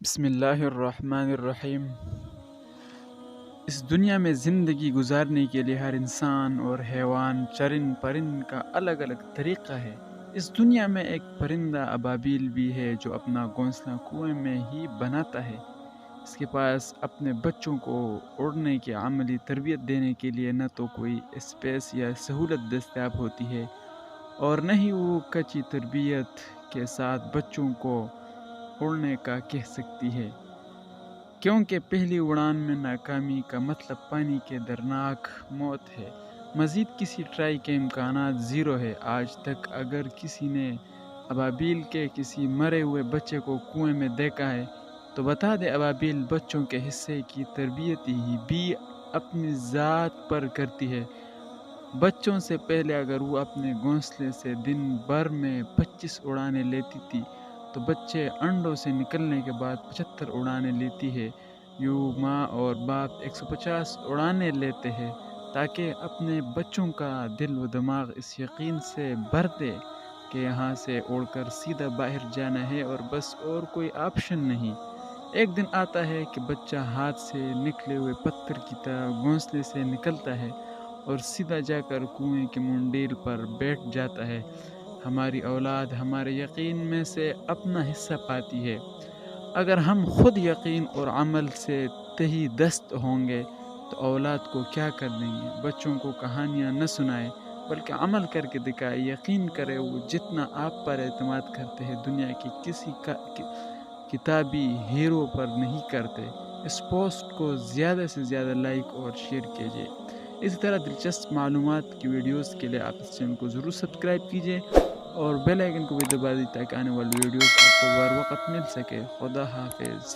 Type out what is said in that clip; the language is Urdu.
بسم اللہ الرحمن الرحیم۔ اس دنیا میں زندگی گزارنے کے لیے ہر انسان اور حیوان، چرند پرند کا الگ الگ طریقہ ہے۔ اس دنیا میں ایک پرندہ ابابیل بھی ہے جو اپنا گھونسلہ کنویں میں ہی بناتا ہے۔ اس کے پاس اپنے بچوں کو اڑنے کی عملی تربیت دینے کے لیے نہ تو کوئی اسپیس یا سہولت دستیاب ہوتی ہے اور نہ ہی وہ کچی تربیت کے ساتھ بچوں کو اڑنے کا کہہ سکتی ہے، کیونکہ پہلی اڑان میں ناکامی کا مطلب پانی کے درناک موت ہے۔ مزید کسی ٹرائی کے امکانات زیرو ہے۔ آج تک اگر کسی نے ابابیل کے کسی مرے ہوئے بچے کو کنویں میں دیکھا ہے تو بتا دے ابابیل بچوں کے حصے کی تربیت ہی بھی اپنی ذات پر کرتی ہے۔ بچوں سے پہلے اگر وہ اپنے گھونسلے سے دن بھر میں 25 اڑانیں لیتی تھی تو بچے انڈوں سے نکلنے کے بعد 75 اڑانیں لیتی ہے۔ یوں ماں اور باپ 150 اڑانیں لیتے ہیں تاکہ اپنے بچوں کا دل و دماغ اس یقین سے بھر دے کہ یہاں سے اڑ کر سیدھا باہر جانا ہے اور بس، اور کوئی آپشن نہیں۔ ایک دن آتا ہے کہ بچہ ہاتھ سے نکلے ہوئے پتھر کی طرح گھونسلے سے نکلتا ہے اور سیدھا جا کر کنویں کی منڈیل پر بیٹھ جاتا ہے۔ ہماری اولاد ہمارے یقین میں سے اپنا حصہ پاتی ہے۔ اگر ہم خود یقین اور عمل سے تہی دست ہوں گے تو اولاد کو کیا کر دیں گے؟ بچوں کو کہانیاں نہ سنائے بلکہ عمل کر کے دکھائے۔ یقین کرے وہ جتنا آپ پر اعتماد کرتے ہیں دنیا کی کسی کتابی ہیرو پر نہیں کرتے۔ اس پوسٹ کو زیادہ سے زیادہ لائک اور شیئر کیجیے۔ اسی طرح دلچسپ معلومات کی ویڈیوز کے لیے آپ اس چینل کو ضرور سبسکرائب کیجیے اور بیل آئیکن کو بھی دبا دیجیے تاکہ آنے والی ویڈیوز آپ کو بر وقت مل سکے۔ خدا حافظ۔